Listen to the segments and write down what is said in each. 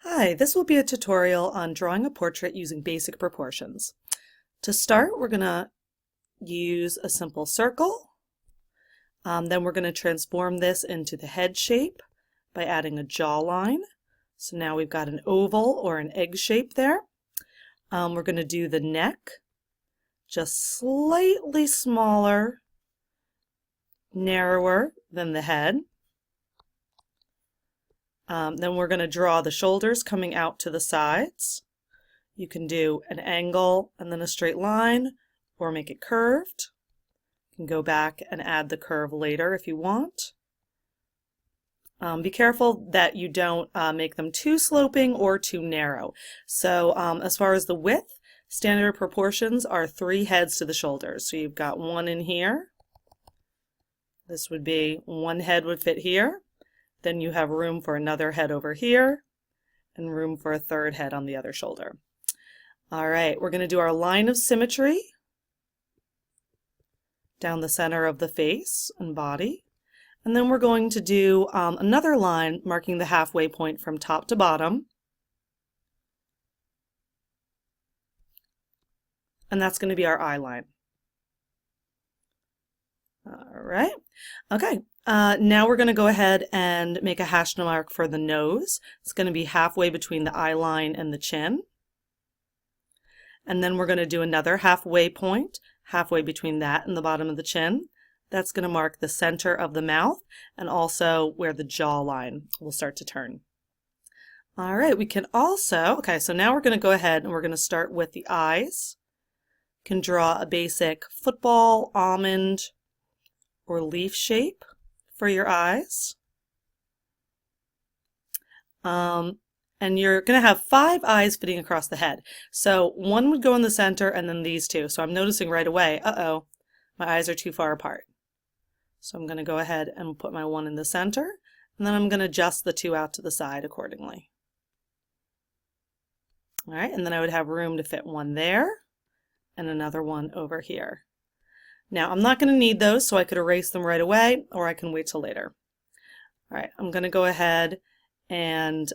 Hi, this will be a tutorial on drawing a portrait using basic proportions. To start, we're going to use a simple circle. Then we're going to transform this into the head shape by adding a jawline. So now we've got an oval or an egg shape there. We're going to do the neck, just slightly smaller, narrower than the head. Then we're going to draw the shoulders coming out to the sides. You can do an angle and then a straight line, or make it curved. You can go back and add the curve later if you want. Be careful that you don't make them too sloping or too narrow. So as far as the width, standard proportions are 3 heads to the shoulders. So you've got one in here. This would be one head would fit here. Then you have room for another head over here and room for a third head on the other shoulder. All right, we're going to do our line of symmetry down the center of the face and body. And then we're going to do another line marking the halfway point from top to bottom. And that's going to be our eye line. All right. Okay. Now we're going to go ahead and make a hash mark for the nose. It's going to be halfway between the eye line and the chin. And then we're going to do another halfway point, halfway between that and the bottom of the chin. That's going to mark the center of the mouth and also where the jawline will start to turn. All right, we can also, okay, so now we're going to go ahead and we're going to start with the eyes. You can draw a basic football, almond, or leaf shape for your eyes. And you're going to have 5 eyes fitting across the head. So one would go in the center and then these two. So I'm noticing right away, uh-oh, my eyes are too far apart. So I'm going to go ahead and put my one in the center, and then I'm going to adjust the 2 out to the side accordingly. All right, and then I would have room to fit one there and another one over here. Now I'm not going to need those, so I could erase them right away, or I can wait till later. All right, I'm going to go ahead and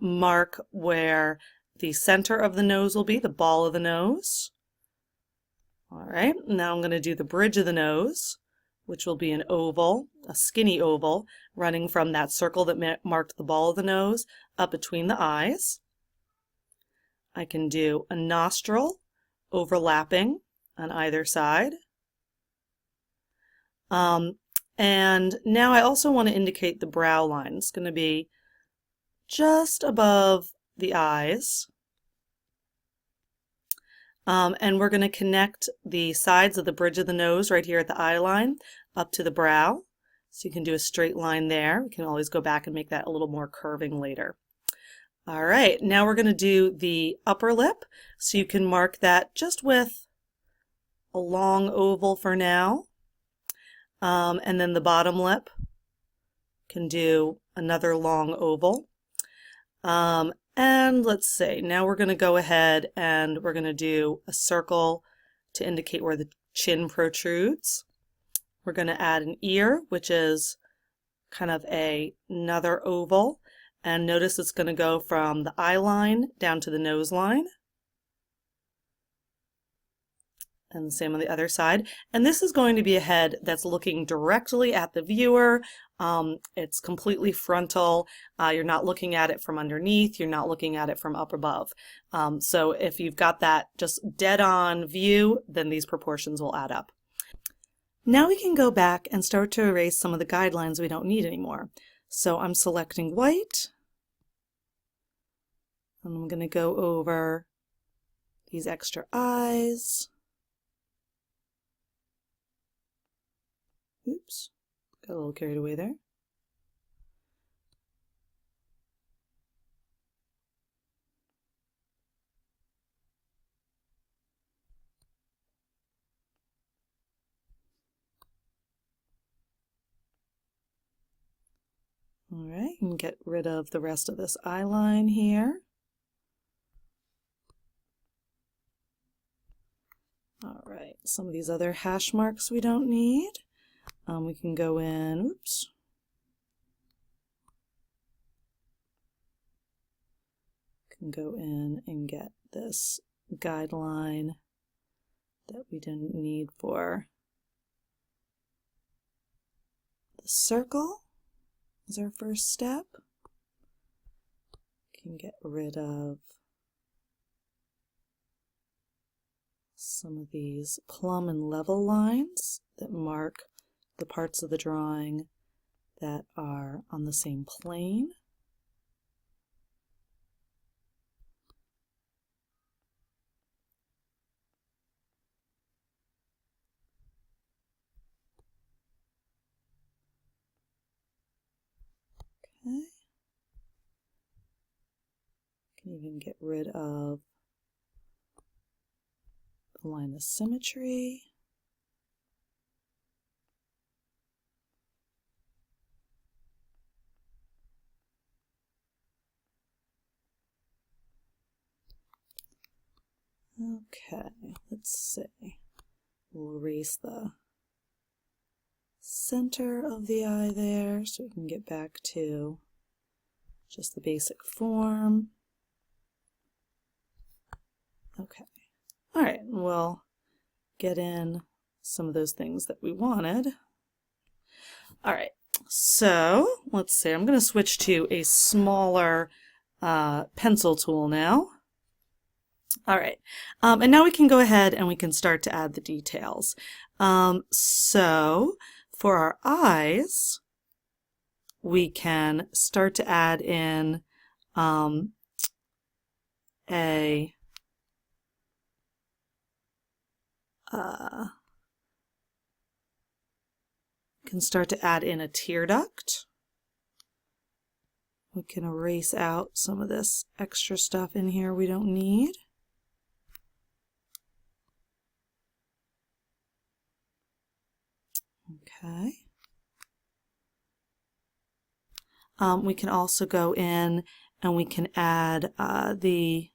mark where the center of the nose will be, the ball of the nose. All right, now I'm going to do the bridge of the nose, which will be an oval, a skinny oval, running from that circle that marked the ball of the nose up between the eyes. I can do a nostril overlapping on either side. And now I also want to indicate the brow line. It's going to be just above the eyes. And we're going to connect the sides of the bridge of the nose right here at the eye line up to the brow. So you can do a straight line there. We can always go back and make that a little more curving later. All right, now we're going to do the upper lip. So you can mark that just with a long oval for now. And then the bottom lip can do another long oval. And let's see, now we're going to go ahead and we're going to do a circle to indicate where the chin protrudes. We're going to add an ear, which is kind of another oval. And notice it's going to go from the eye line down to the nose line. And the same on the other side. And this is going to be a head that's looking directly at the viewer. It's completely frontal. You're not looking at it from underneath. You're not looking at it from up above. So if you've got that just dead-on view, then these proportions will add up. Now we can go back and start to erase some of the guidelines we don't need anymore. So I'm selecting white. And I'm going to go over these extra eyes. Oops, got a little carried away there. All right, and get rid of the rest of this eye line here. All right, some of these other hash marks we don't need. We can go in, oops, can go in and get this guideline that we didn't need for the circle as our first step. Can get rid of some of these plumb and level lines that mark the parts of the drawing that are on the same plane. Okay. Can even get rid of the line of symmetry. Okay, let's see. We'll erase the center of the eye there so we can get back to just the basic form. Okay. All right, we'll get in some of those things that we wanted. All right, so let's see. I'm going to switch to a smaller pencil tool now. All right, and now we can go ahead and we can start to add the details. So for our eyes, we can start to add in a tear duct. We can erase out some of this extra stuff in here we don't need. Okay. We can also go in and we can add the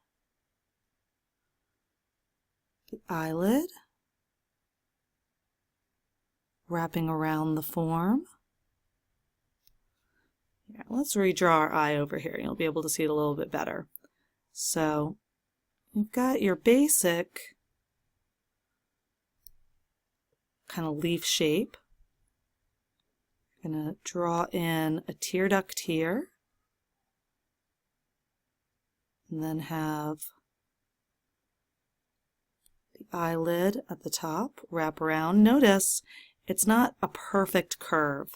eyelid, wrapping around the form. Yeah, let's redraw our eye over here. You'll be able to see it a little bit better. So you've got your basic kind of leaf shape. I'm going to draw in a tear duct here, and then have the eyelid at the top, wrap around. Notice it's not a perfect curve.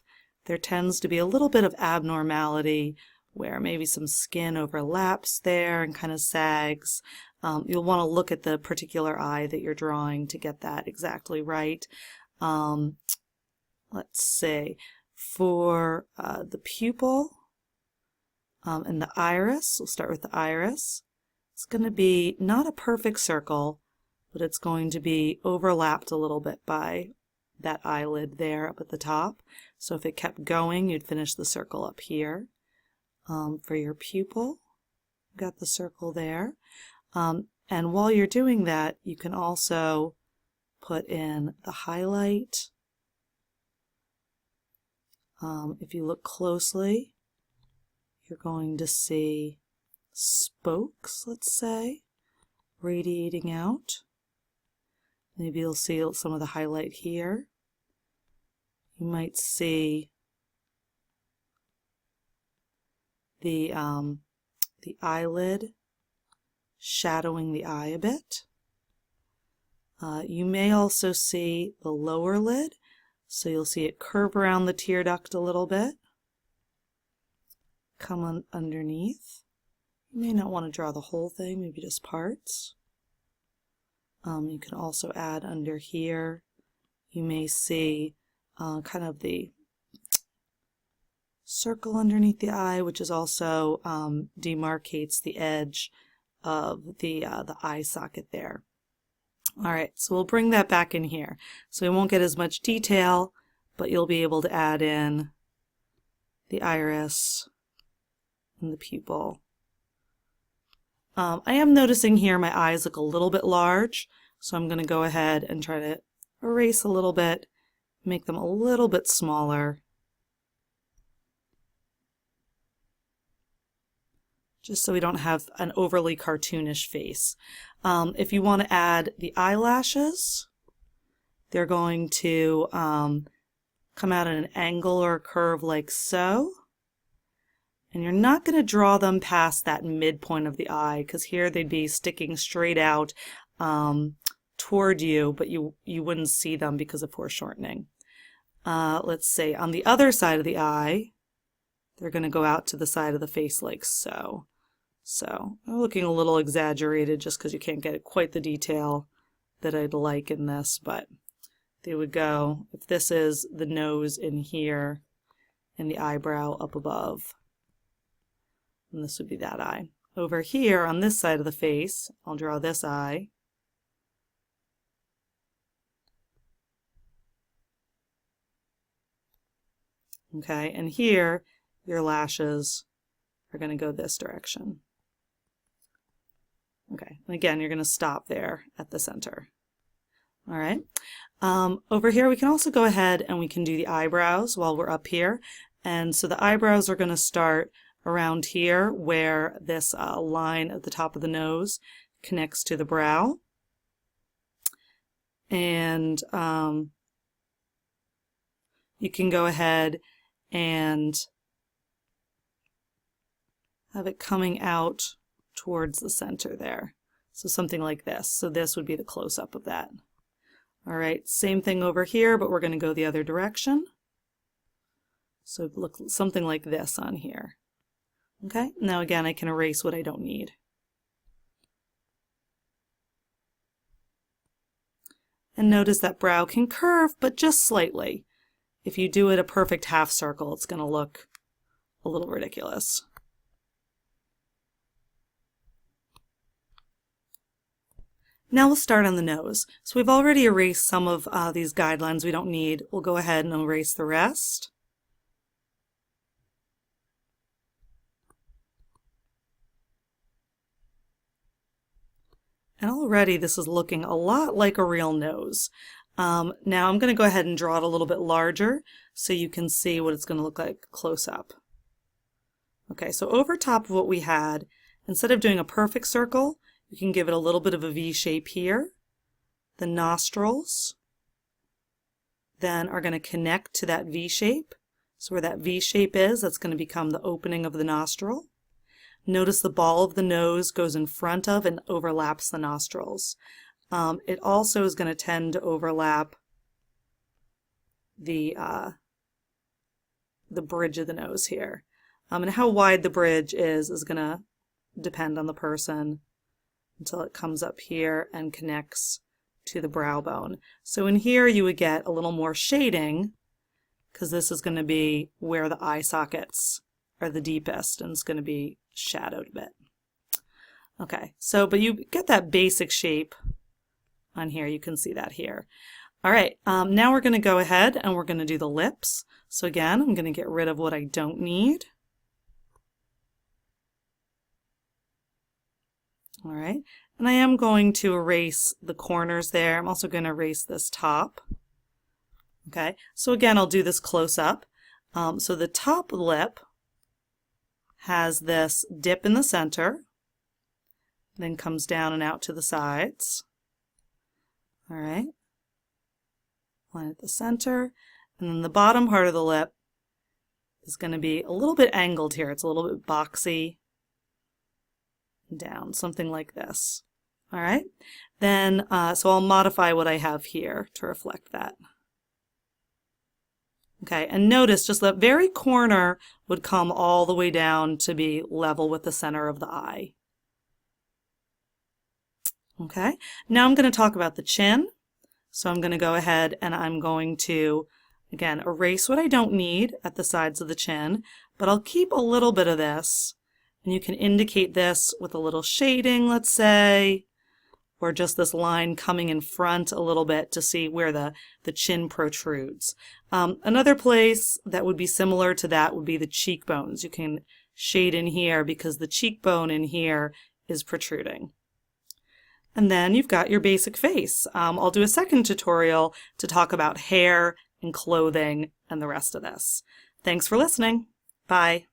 There tends to be a little bit of abnormality where maybe some skin overlaps there and kind of sags. You'll want to look at the particular eye that you're drawing to get that exactly right. Let's see. For the pupil and the iris, we'll start with the iris. It's going to be not a perfect circle, but it's going to be overlapped a little bit by that eyelid there up at the top. So if it kept going, you'd finish the circle up here. For your pupil, you've got the circle there. And while you're doing that, you can also put in the highlight. If you look closely, you're going to see spokes, let's say, radiating out. Maybe you'll see some of the highlight here. You might see the eyelid shadowing the eye a bit. You may also see the lower lid. So you'll see it curve around the tear duct a little bit, come on underneath. You may not want to draw the whole thing, maybe just parts. You can also add under here. You may see kind of the circle underneath the eye, which is also demarcates the edge of the eye socket there. All right, so we'll bring that back in here. So we won't get as much detail, but you'll be able to add in the iris and the pupil. I am noticing here my eyes look a little bit large, so I'm going to go ahead and try to erase a little bit, make them a little bit smaller, just so we don't have an overly cartoonish face. If you want to add the eyelashes, they're going to come out at an angle or a curve like so. And you're not going to draw them past that midpoint of the eye, because here they'd be sticking straight out toward you, but you wouldn't see them because of foreshortening. Let's say on the other side of the eye, they're going to go out to the side of the face like so. So they're looking a little exaggerated just because you can't get quite the detail that I'd like in this, but they would go, if this is the nose in here and the eyebrow up above, and this would be that eye. Over here on this side of the face, I'll draw this eye. Okay, and here your lashes are going to go this direction. Okay, and again, you're going to stop there at the center. All right. Over here, we can also go ahead and we can do the eyebrows while we're up here. And so the eyebrows are going to start around here where this line at the top of the nose connects to the brow. And you can go ahead and have it coming out towards the center there. So something like this. So this would be the close-up of that. All right, same thing over here, but we're going to go the other direction. So look something like this on here. Okay, now again, I can erase what I don't need. And notice that brow can curve, but just slightly. If you do it a perfect half circle, it's going to look a little ridiculous. Now we'll start on the nose. So we've already erased some of these guidelines we don't need. We'll go ahead and erase the rest. And already this is looking a lot like a real nose. Now I'm going to go ahead and draw it a little bit larger so you can see what it's going to look like close up. Okay, so over top of what we had, instead of doing a perfect circle, you can give it a little bit of a V shape here. The nostrils then are going to connect to that V shape. So where that V shape is, that's going to become the opening of the nostril. Notice the ball of the nose goes in front of and overlaps the nostrils. It also is going to tend to overlap the bridge of the nose here. And how wide the bridge is going to depend on the person until it comes up here and connects to the brow bone. So in here you would get a little more shading because this is going to be where the eye sockets are the deepest and it's going to be shadowed a bit. Okay, so but you get that basic shape on here. You can see that here. All right, now we're going to go ahead and we're going to do the lips. So again, I'm going to get rid of what I don't need. All right, and I am going to erase the corners there. I'm also going to erase this top. Okay, so again, I'll do this close up. So the top lip has this dip in the center, then comes down and out to the sides. All right, line at the center, and then the bottom part of the lip is going to be a little bit angled here. It's a little bit boxy. Down, something like this. All right, then so I'll modify what I have here to reflect that. Okay, and notice just that very corner would come all the way down to be level with the center of the eye. Okay, now I'm going to talk about the chin. So I'm going to go ahead and I'm going to, again, erase what I don't need at the sides of the chin, but I'll keep a little bit of this. And you can indicate this with a little shading, let's say, or just this line coming in front a little bit to see where the chin protrudes. Another place that would be similar to that would be the cheekbones. You can shade in here because the cheekbone in here is protruding. And then you've got your basic face. I'll do a second tutorial to talk about hair and clothing and the rest of this. Thanks for listening. Bye.